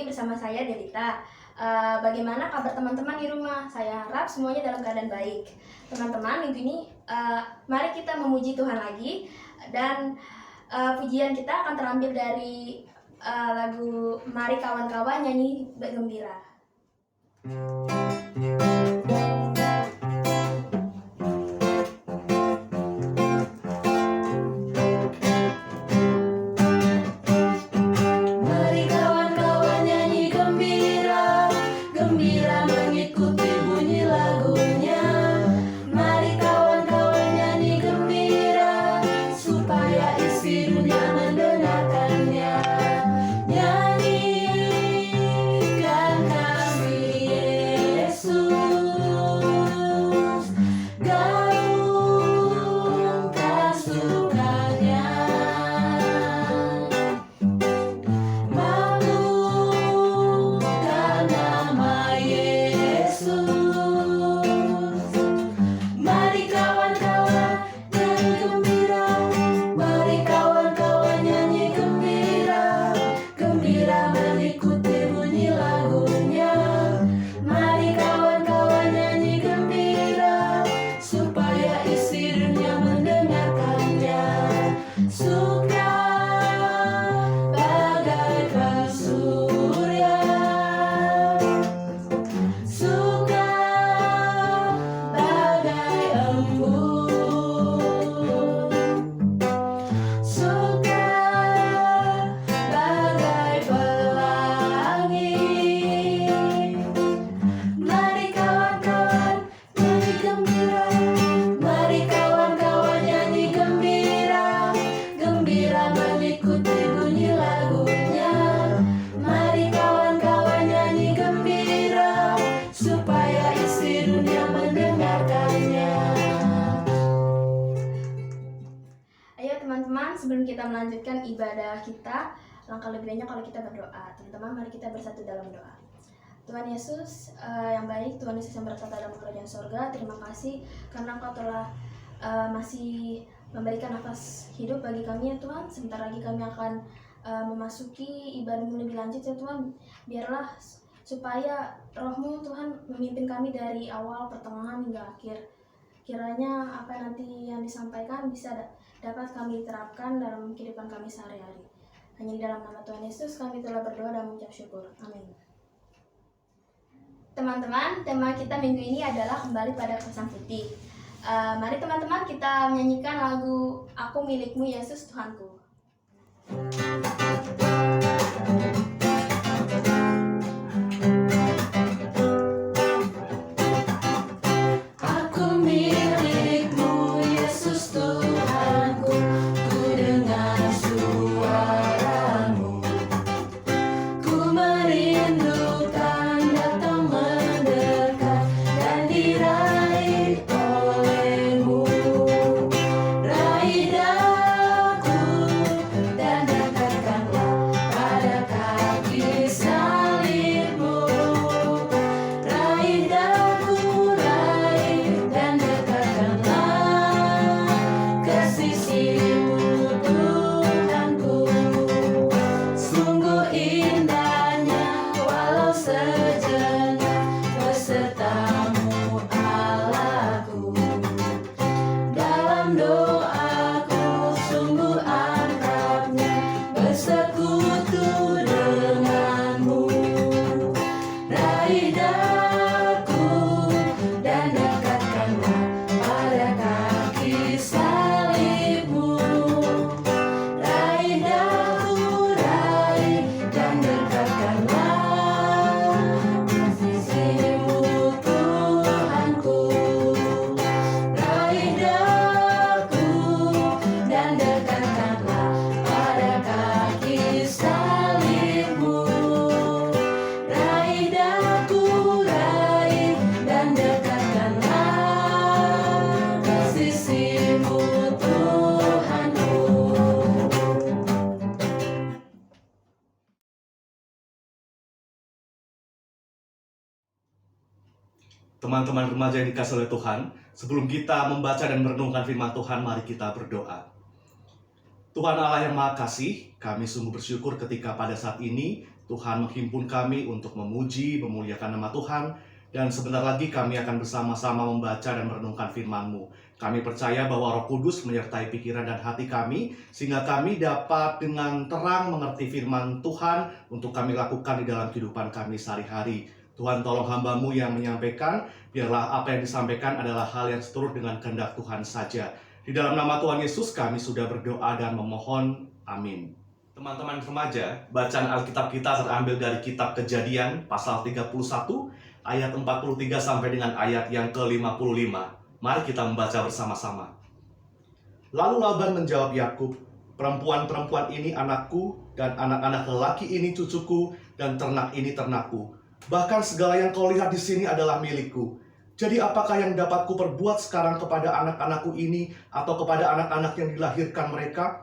lagi bersama saya Delita. Bagaimana kabar teman-teman di rumah? Saya harap semuanya dalam keadaan baik. Teman-teman, minggu ini mari kita memuji Tuhan lagi. Dan pujian kita akan terambil dari lagu Mari Kawan-Kawan Nyanyi Gembira. Teman-teman, sebelum kita melanjutkan ibadah kita, langkah lebih baiknya kalau kita berdoa. Teman-teman, mari kita bersatu dalam doa. Tuhan Yesus yang baik, Tuhan Yesus yang berkata dalam kerajaan sorga, terima kasih karena Engkau telah masih memberikan nafas hidup bagi kami ya Tuhan. Sebentar lagi kami akan memasuki ibadah-Mu lebih lanjut ya Tuhan. Biarlah supaya Roh-Mu Tuhan memimpin kami dari awal, pertengahan hingga akhir. Kiranya apa nanti yang disampaikan bisa dapat kami terapkan dalam kehidupan kami sehari-hari. Hanya di dalam nama Tuhan Yesus kami telah berdoa dan mengucap syukur. Amin. Teman-teman, tema kita minggu ini adalah kembali pada Pasang Putih. Mari teman-teman kita menyanyikan lagu Aku Milikmu Yesus Tuhanku. Teman-teman remaja yang dikasihi oleh Tuhan, sebelum kita membaca dan merenungkan firman Tuhan, mari kita berdoa. Tuhan Allah yang Maha Kasih, kami sungguh bersyukur ketika pada saat ini Tuhan menghimpun kami untuk memuji, memuliakan nama Tuhan. Dan sebentar lagi kami akan bersama-sama membaca dan merenungkan firman-Mu. Kami percaya bahwa Roh Kudus menyertai pikiran dan hati kami, sehingga kami dapat dengan terang mengerti firman Tuhan untuk kami lakukan di dalam kehidupan kami sehari-hari. Tuhan, tolong hamba-Mu yang menyampaikan, biarlah apa yang disampaikan adalah hal yang seturut dengan kehendak Tuhan saja. Di dalam nama Tuhan Yesus kami sudah berdoa dan memohon. Amin. Teman-teman remaja, bacaan Alkitab kita terambil dari kitab Kejadian pasal 31 ayat 43 sampai dengan ayat yang ke-55. Mari kita membaca bersama-sama. Lalu Laban menjawab Yakub, "Perempuan-perempuan ini anakku, dan anak-anak lelaki ini cucuku, dan ternak ini ternakku. Bahkan segala yang kau lihat di sini adalah milikku. Jadi apakah yang dapat kuperbuat sekarang kepada anak-anakku ini atau kepada anak-anak yang dilahirkan mereka?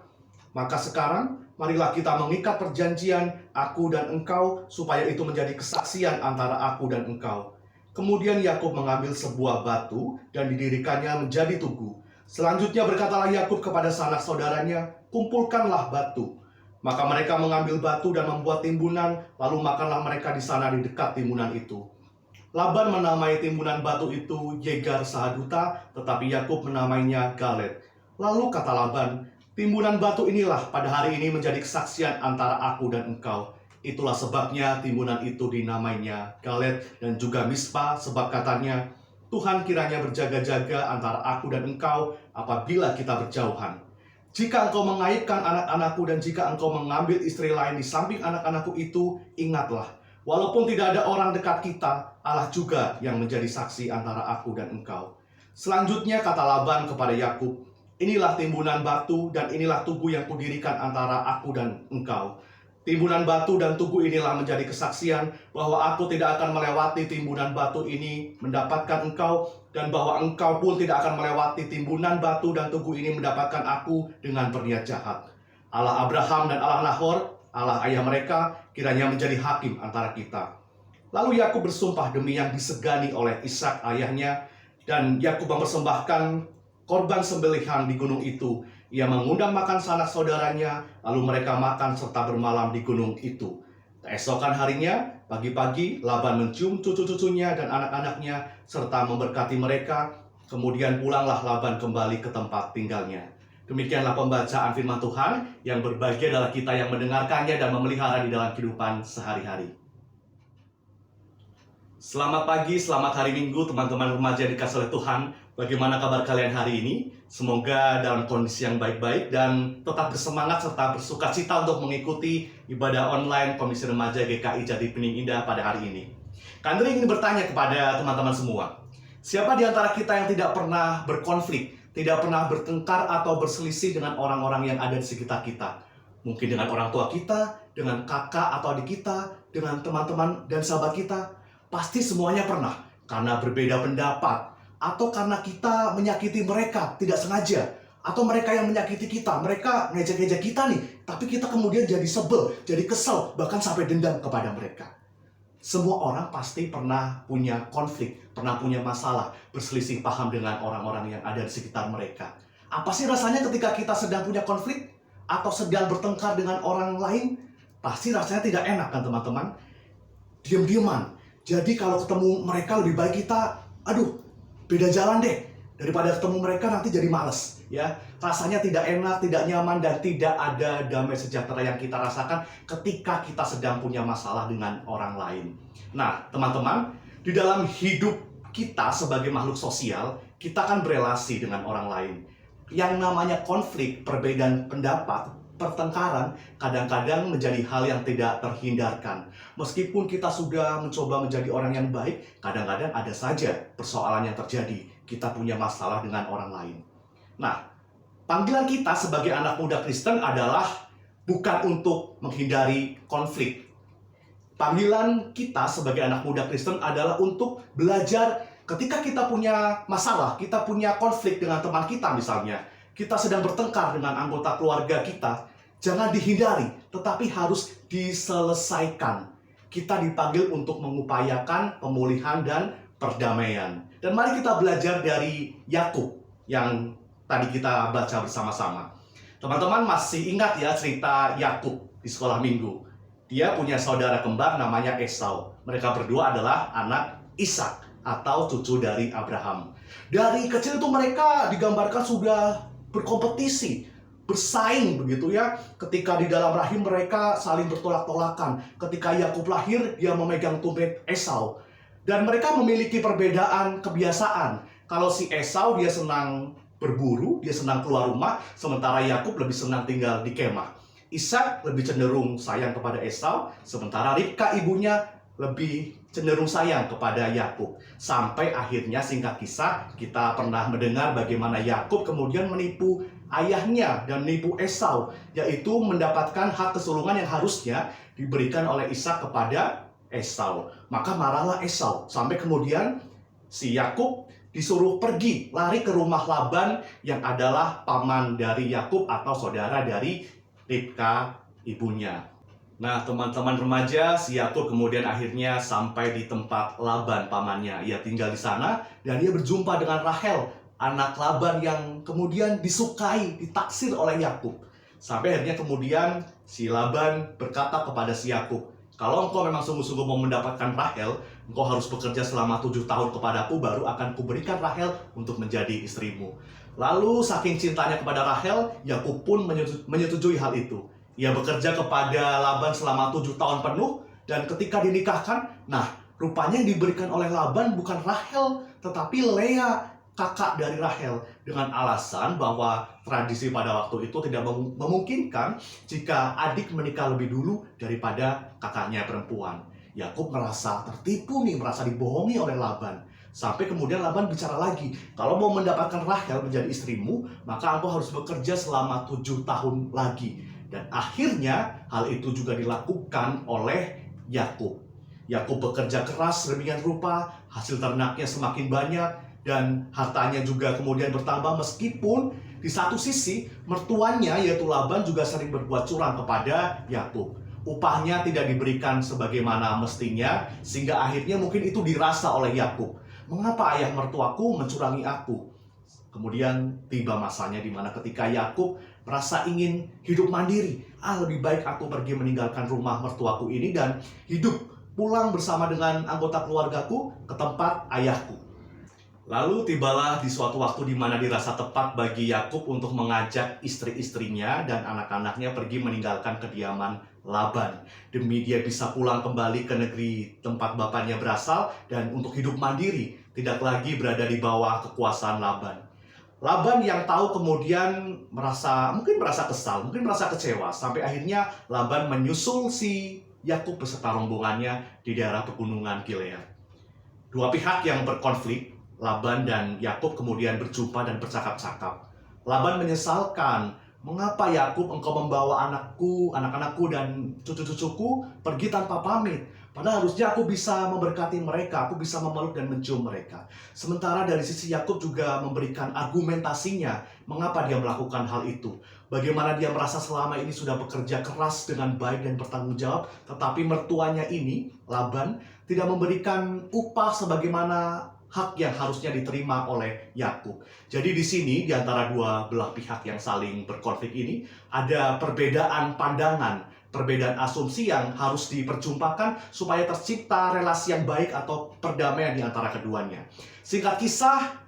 Maka sekarang, marilah kita mengikat perjanjian, aku dan engkau, supaya itu menjadi kesaksian antara aku dan engkau." Kemudian Yakub mengambil sebuah batu dan didirikannya menjadi tugu. Selanjutnya berkatalah Yakub kepada sanak saudaranya, "Kumpulkanlah batu." Maka mereka mengambil batu dan membuat timbunan, lalu makanlah mereka di sana di dekat timbunan itu. Laban menamai timbunan batu itu Yegar Sahaduta, tetapi Yakub menamainya Galet. Lalu kata Laban, "Timbunan batu inilah pada hari ini menjadi kesaksian antara aku dan engkau." Itulah sebabnya timbunan itu dinamainya Galet dan juga Mispa, sebab katanya, "Tuhan kiranya berjaga-jaga antara aku dan engkau apabila kita berjauhan. Jika engkau mengaibkan anak-anakku dan jika engkau mengambil istri lain di samping anak-anakku itu, ingatlah, walaupun tidak ada orang dekat kita, Allah juga yang menjadi saksi antara aku dan engkau." Selanjutnya kata Laban kepada Yakub, "Inilah timbunan batu dan inilah tugu yang kudirikan antara aku dan engkau. Timbunan batu dan tugu inilah menjadi kesaksian bahwa aku tidak akan melewati timbunan batu ini mendapatkan engkau, dan bahwa engkau pun tidak akan melewati timbunan batu dan tugu ini mendapatkan aku dengan berniat jahat. Allah Abraham dan Allah Nahor, Allah ayah mereka, kiranya menjadi hakim antara kita." Lalu Yakub bersumpah demi yang disegani oleh Ishak ayahnya, dan Yakub mempersembahkan korban sembelihan di gunung itu. Ia mengundang makan sanak saudaranya, lalu mereka makan serta bermalam di gunung itu. Keesokan harinya, pagi-pagi, Laban mencium cucu-cucunya dan anak-anaknya, serta memberkati mereka. Kemudian pulanglah Laban kembali ke tempat tinggalnya. Demikianlah pembacaan firman Tuhan, yang berbahagia adalah kita yang mendengarkannya dan memelihara di dalam kehidupan sehari-hari. Selamat pagi, selamat hari Minggu, teman-teman remaja dikasih oleh Tuhan. Bagaimana kabar kalian hari ini? Semoga dalam kondisi yang baik-baik dan tetap bersemangat serta bersukacita untuk mengikuti ibadah online Komisi Remaja GKI Jati Bening Indah pada hari ini. Kandri ingin bertanya kepada teman-teman semua, siapa di antara kita yang tidak pernah berkonflik, tidak pernah bertengkar atau berselisih dengan orang-orang yang ada di sekitar kita? Mungkin dengan orang tua kita, dengan kakak atau adik kita, dengan teman-teman dan sahabat kita. Pasti semuanya pernah, karena berbeda pendapat, atau karena kita menyakiti mereka tidak sengaja, atau mereka yang menyakiti kita, mereka ngejek-ngejek kita nih, tapi kita kemudian jadi sebel, jadi kesel, bahkan sampai dendam kepada mereka. Semua orang pasti pernah punya konflik, pernah punya masalah, berselisih paham dengan orang-orang yang ada di sekitar mereka. Apa sih rasanya ketika kita sedang punya konflik, atau sedang bertengkar dengan orang lain? Pasti rasanya tidak enak kan teman-teman? Diam-diaman. Jadi kalau ketemu mereka lebih baik kita, beda jalan deh. Daripada ketemu mereka nanti jadi males. Ya, rasanya tidak enak, tidak nyaman, dan tidak ada damai sejahtera yang kita rasakan ketika kita sedang punya masalah dengan orang lain. Nah, teman-teman, di dalam hidup kita sebagai makhluk sosial, kita kan berelasi dengan orang lain. Yang namanya konflik, perbedaan pendapat, pertengkaran kadang-kadang menjadi hal yang tidak terhindarkan. Meskipun kita sudah mencoba menjadi orang yang baik, kadang-kadang ada saja persoalan yang terjadi. Kita punya masalah dengan orang lain. Nah, panggilan kita sebagai anak muda Kristen adalah bukan untuk menghindari konflik. Panggilan kita sebagai anak muda Kristen adalah untuk belajar ketika kita punya masalah, kita punya konflik dengan teman kita misalnya. Kita sedang bertengkar dengan anggota keluarga kita, jangan dihindari, tetapi harus diselesaikan. Kita dipanggil untuk mengupayakan pemulihan dan perdamaian. Dan mari kita belajar dari Yakub yang tadi kita baca bersama-sama. Teman-teman masih ingat ya cerita Yakub di sekolah minggu? Dia punya saudara kembar namanya Esau. Mereka berdua adalah anak Ishak atau cucu dari Abraham. Dari kecil itu mereka digambarkan sudah berkompetisi, bersaing begitu ya. Ketika di dalam rahim mereka saling bertolak-tolakan. Ketika Yakub lahir, dia memegang tumit Esau. Dan mereka memiliki perbedaan kebiasaan. Kalau si Esau dia senang berburu, dia senang keluar rumah, sementara Yakub lebih senang tinggal di kemah. Ishak lebih cenderung sayang kepada Esau, sementara Ribka ibunya lebih cenderung sayang kepada Yakub. Sampai akhirnya singkat kisah, kita pernah mendengar bagaimana Yakub kemudian menipu ayahnya dan menipu Esau, yaitu mendapatkan hak kesulungan yang harusnya diberikan oleh Ishak kepada Esau. Maka marahlah Esau, sampai kemudian si Yakub disuruh pergi, lari ke rumah Laban yang adalah paman dari Yakub atau saudara dari Ribka ibunya. Nah, teman-teman remaja, si Yakub kemudian akhirnya sampai di tempat Laban pamannya. Ia tinggal di sana dan dia berjumpa dengan Rahel, anak Laban yang kemudian disukai, ditaksir oleh Yakub. Sampai akhirnya kemudian si Laban berkata kepada si Yakub, "Kalau engkau memang sungguh-sungguh mau mendapatkan Rahel, engkau harus bekerja selama 7 tahun kepadaku, baru akan kuberikan Rahel untuk menjadi istrimu." Lalu saking cintanya kepada Rahel, Yakub pun menyetujui hal itu. Ia bekerja kepada Laban selama 7 tahun penuh, dan ketika dinikahkan, nah rupanya yang diberikan oleh Laban bukan Rahel, tetapi Lea, kakak dari Rahel, dengan alasan bahwa tradisi pada waktu itu tidak memungkinkan jika adik menikah lebih dulu daripada kakaknya perempuan. Yakub merasa tertipu nih, merasa dibohongi oleh Laban. Sampai kemudian Laban bicara lagi, "Kalau mau mendapatkan Rahel menjadi istrimu, maka engkau harus bekerja selama 7 tahun lagi." Dan akhirnya hal itu juga dilakukan oleh Yakub. Yakub bekerja keras sedemikian rupa, hasil ternaknya semakin banyak, dan hartanya juga kemudian bertambah, meskipun di satu sisi mertuanya yaitu Laban juga sering berbuat curang kepada Yakub. Upahnya tidak diberikan sebagaimana mestinya, sehingga akhirnya mungkin itu dirasa oleh Yakub. "Mengapa ayah mertuaku mencurangi aku?" Kemudian tiba masanya di mana ketika Yakub merasa ingin hidup mandiri. Lebih baik aku pergi meninggalkan rumah mertuaku ini dan hidup pulang bersama dengan anggota keluargaku ke tempat ayahku. Lalu tibalah di suatu waktu di mana dirasa tepat bagi Yakub untuk mengajak istri-istrinya dan anak-anaknya pergi meninggalkan kediaman Laban, demi dia bisa pulang kembali ke negeri tempat bapaknya berasal dan untuk hidup mandiri, tidak lagi berada di bawah kekuasaan Laban. Laban yang tahu kemudian mungkin merasa kesal, mungkin merasa kecewa, sampai akhirnya Laban menyusul si Yakub beserta rombongannya di daerah pegunungan Gilead. Dua pihak yang berkonflik, Laban dan Yakub, kemudian berjumpa dan bercakap-cakap. Laban menyesalkan, "Mengapa Yakub engkau membawa anak-anakku dan cucu-cucuku pergi tanpa pamit? Padahal harusnya aku bisa memberkati mereka, aku bisa memeluk dan mencium mereka." Sementara dari sisi Yakub juga memberikan argumentasinya, mengapa dia melakukan hal itu. Bagaimana dia merasa selama ini sudah bekerja keras dengan baik dan bertanggung jawab, tetapi mertuanya ini, Laban, tidak memberikan upah sebagaimana hak yang harusnya diterima oleh Yakub. Jadi di sini di antara dua belah pihak yang saling berkonflik ini ada perbedaan pandangan, perbedaan asumsi yang harus diperjumpakan supaya tercipta relasi yang baik atau perdamaian di antara keduanya. Singkat kisah,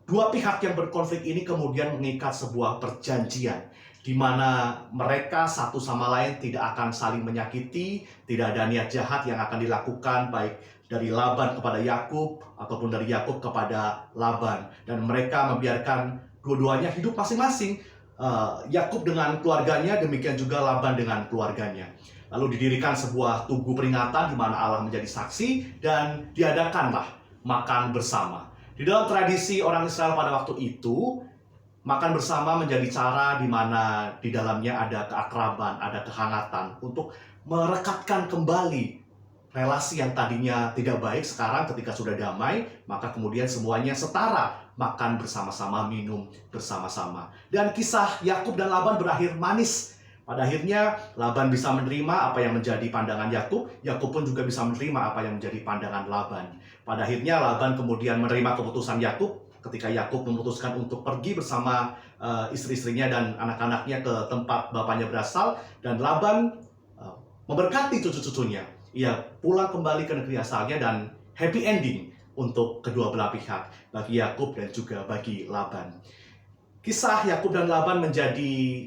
dua pihak yang berkonflik ini kemudian mengikat sebuah perjanjian di mana mereka satu sama lain tidak akan saling menyakiti, tidak ada niat jahat yang akan dilakukan baik dari Laban kepada Yakub ataupun dari Yakub kepada Laban, dan mereka membiarkan dua-duanya hidup masing-masing, Yakub dengan keluarganya, demikian juga Laban dengan keluarganya. Lalu didirikan sebuah tugu peringatan di mana Allah menjadi saksi dan diadakanlah makan bersama. Di dalam tradisi orang Israel pada waktu itu, makan bersama menjadi cara di mana di dalamnya ada keakraban, ada kehangatan untuk merekatkan kembali relasi yang tadinya tidak baik. Sekarang ketika sudah damai, maka kemudian semuanya setara, makan bersama-sama, minum bersama-sama. Dan kisah Yakub dan Laban berakhir manis. Pada akhirnya Laban bisa menerima apa yang menjadi pandangan Yakub, Yakub pun juga bisa menerima apa yang menjadi pandangan Laban. Pada akhirnya Laban kemudian menerima keputusan Yakub ketika Yakub memutuskan untuk pergi bersama istri-istrinya dan anak-anaknya ke tempat bapaknya berasal, dan Laban memberkati cucu-cucunya. Ia pulang kembali ke negeri asalnya dan happy ending untuk kedua belah pihak, bagi Yakub dan juga bagi Laban. Kisah Yakub dan Laban menjadi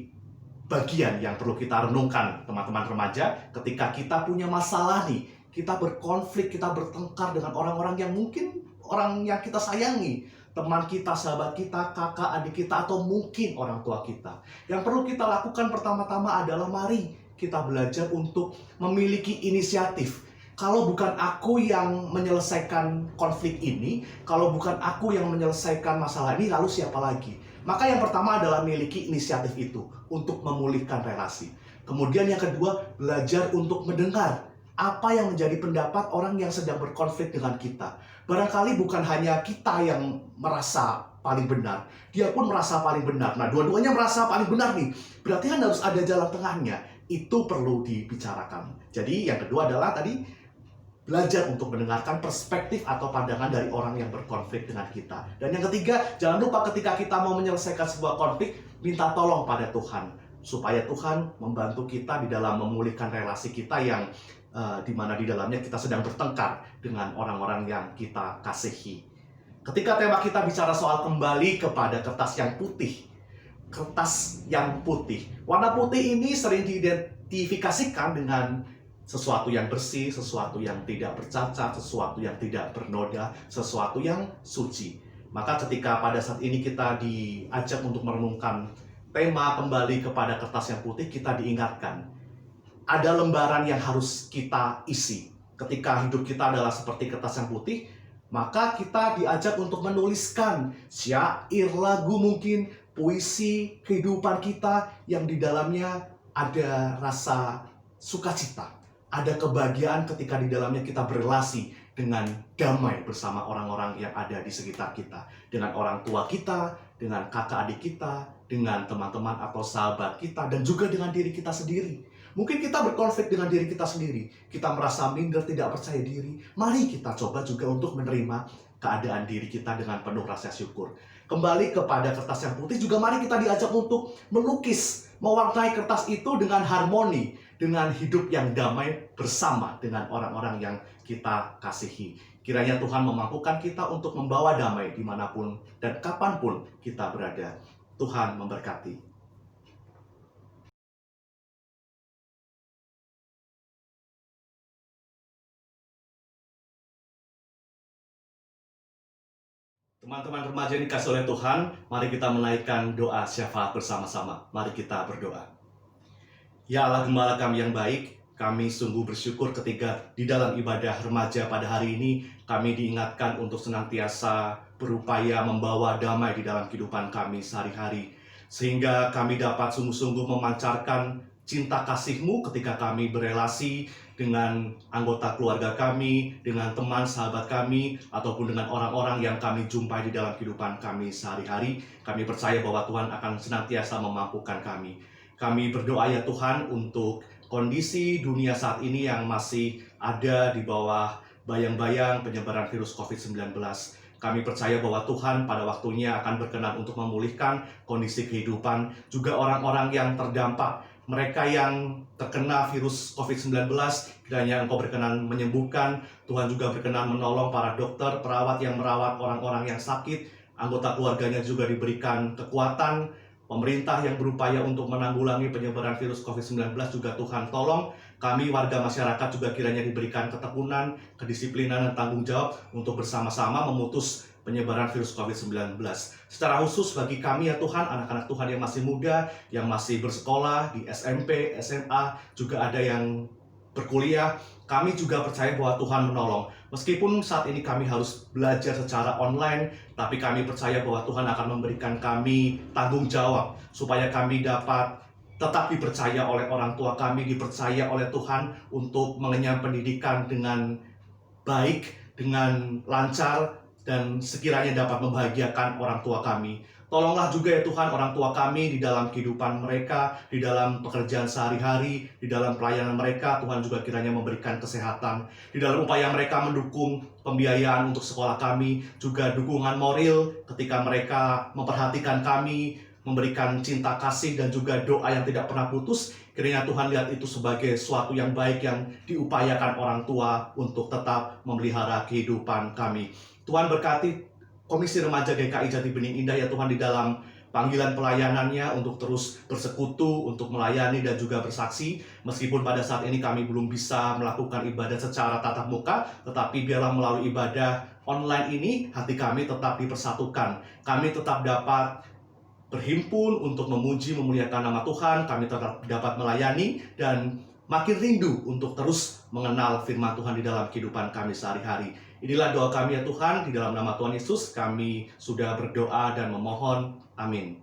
bagian yang perlu kita renungkan, teman-teman remaja, ketika kita punya masalah nih, kita berkonflik, kita bertengkar dengan orang-orang yang mungkin orang yang kita sayangi, teman kita, sahabat kita, kakak, adik kita, atau mungkin orang tua kita. Yang perlu kita lakukan pertama-tama adalah mari kita belajar untuk memiliki inisiatif. Kalau bukan aku yang menyelesaikan konflik ini, kalau bukan aku yang menyelesaikan masalah ini, lalu siapa lagi? Maka yang pertama adalah miliki inisiatif itu untuk memulihkan relasi. Kemudian yang kedua, belajar untuk mendengar apa yang menjadi pendapat orang yang sedang berkonflik dengan kita. Barangkali bukan hanya kita yang merasa paling benar, dia pun merasa paling benar. Nah, dua-duanya merasa paling benar nih. Berarti kan harus ada jalan tengahnya. Itu perlu dibicarakan. Jadi yang kedua adalah tadi belajar untuk mendengarkan perspektif atau pandangan dari orang yang berkonflik dengan kita. Dan yang ketiga, jangan lupa ketika kita mau menyelesaikan sebuah konflik, minta tolong pada Tuhan. Supaya Tuhan membantu kita di dalam memulihkan relasi kita yang di mana di dalamnya kita sedang bertengkar dengan orang-orang yang kita kasihi. Ketika tema kita bicara soal kembali kepada kertas yang putih. Kertas yang putih. Warna putih ini sering diidentifikasikan dengan sesuatu yang bersih, sesuatu yang tidak bercacat, sesuatu yang tidak bernoda, sesuatu yang suci. Maka ketika pada saat ini kita diajak untuk merenungkan tema kembali kepada kertas yang putih, kita diingatkan ada lembaran yang harus kita isi. Ketika hidup kita adalah seperti kertas yang putih, maka kita diajak untuk menuliskan syair, lagu mungkin, puisi, kehidupan kita yang di dalamnya ada rasa sukacita. Ada kebahagiaan ketika di dalamnya kita berelasi dengan damai bersama orang-orang yang ada di sekitar kita. Dengan orang tua kita, dengan kakak adik kita, dengan teman-teman atau sahabat kita, dan juga dengan diri kita sendiri. Mungkin kita berkonflik dengan diri kita sendiri. Kita merasa minder, tidak percaya diri. Mari kita coba juga untuk menerima keadaan diri kita dengan penuh rasa syukur. Kembali kepada kertas yang putih, juga mari kita diajak untuk melukis, mewarnai kertas itu dengan harmoni, dengan hidup yang damai bersama dengan orang-orang yang kita kasihi. Kiranya Tuhan memampukan kita untuk membawa damai dimanapun dan kapanpun kita berada. Tuhan memberkati. Teman-teman remaja yang dikasih oleh Tuhan, mari kita menaikkan doa syafaat bersama-sama. Mari kita berdoa. Ya Allah Gembala kami yang baik, kami sungguh bersyukur ketika di dalam ibadah remaja pada hari ini kami diingatkan untuk senantiasa berupaya membawa damai di dalam kehidupan kami sehari-hari. Sehingga kami dapat sungguh-sungguh memancarkan cinta kasih-Mu ketika kami berelasi dengan anggota keluarga kami, dengan teman sahabat kami, ataupun dengan orang-orang yang kami jumpai di dalam kehidupan kami sehari-hari. Kami percaya bahwa Tuhan akan senantiasa memampukan kami. Kami berdoa ya Tuhan untuk kondisi dunia saat ini yang masih ada di bawah bayang-bayang penyebaran virus COVID-19. Kami percaya bahwa Tuhan pada waktunya akan berkenan untuk memulihkan kondisi kehidupan juga orang-orang yang terdampak. Mereka yang terkena virus COVID-19, kiranya Engkau berkenan menyembuhkan. Tuhan juga berkenan menolong para dokter, perawat yang merawat orang-orang yang sakit. Anggota keluarganya juga diberikan kekuatan. Pemerintah yang berupaya untuk menanggulangi penyebaran virus COVID-19 juga Tuhan tolong. Kami warga masyarakat juga kiranya diberikan ketekunan, kedisiplinan, dan tanggung jawab untuk bersama-sama memutus penyebaran virus COVID-19. Secara khusus bagi kami ya Tuhan, anak-anak Tuhan yang masih muda, yang masih bersekolah di SMP, SMA, juga ada yang berkuliah, kami juga percaya bahwa Tuhan menolong. Meskipun saat ini kami harus belajar secara online, tapi kami percaya bahwa Tuhan akan memberikan kami tanggung jawab supaya kami dapat tetap dipercaya oleh orang tua kami, dipercaya oleh Tuhan untuk mengenyam pendidikan dengan baik, dengan lancar, dan sekiranya dapat membahagiakan orang tua kami. Tolonglah juga ya Tuhan orang tua kami di dalam kehidupan mereka, di dalam pekerjaan sehari-hari, di dalam pelayanan mereka. Tuhan juga kiranya memberikan kesehatan. Di dalam upaya mereka mendukung pembiayaan untuk sekolah kami, juga dukungan moral ketika mereka memperhatikan kami, memberikan cinta kasih dan juga doa yang tidak pernah putus. Kiranya Tuhan lihat itu sebagai suatu yang baik yang diupayakan orang tua untuk tetap memelihara kehidupan kami. Tuhan berkati Komisi Remaja GKI Jati Bening Indah ya Tuhan, di dalam panggilan pelayanannya untuk terus bersekutu, untuk melayani dan juga bersaksi. Meskipun pada saat ini kami belum bisa melakukan ibadah secara tatap muka, tetapi biarlah melalui ibadah online ini hati kami tetap dipersatukan. Kami tetap dapat berhimpun untuk memuji, memuliakan nama Tuhan. Kami tetap dapat melayani dan makin rindu untuk terus mengenal firman Tuhan di dalam kehidupan kami sehari-hari. Inilah doa kami ya Tuhan, di dalam nama Tuhan Yesus kami sudah berdoa dan memohon. Amin.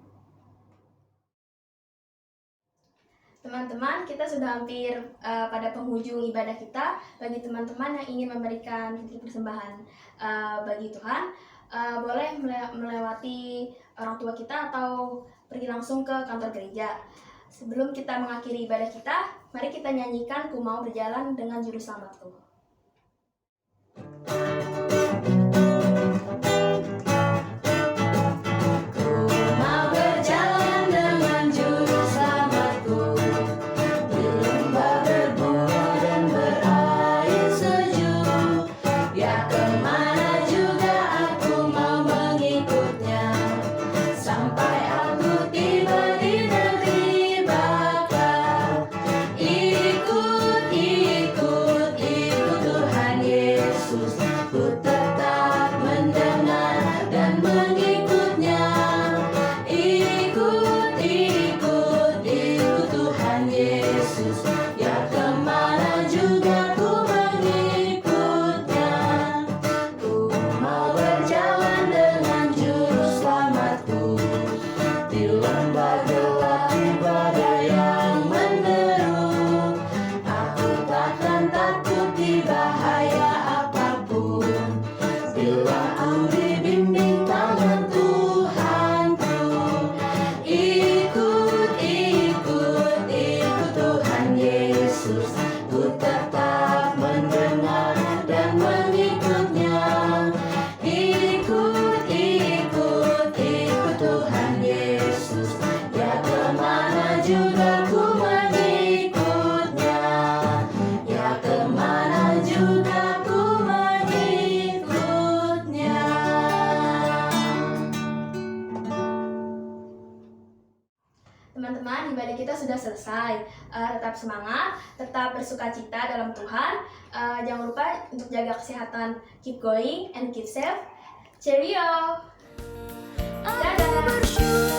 Teman-teman, kita sudah hampir pada penghujung ibadah kita. Bagi teman-teman yang ingin memberikan persembahan bagi Tuhan, boleh melewati orang tua kita atau pergi langsung ke kantor gereja. Sebelum kita mengakhiri ibadah kita, mari kita nyanyikan "Ku Mau Berjalan Dengan Juru Selamatku". Teman-teman, ibadah kita sudah selesai. Tetap semangat, tetap bersukacita dalam Tuhan. Jangan lupa untuk jaga kesehatan. Keep going and keep safe. Cheerio! Dadah!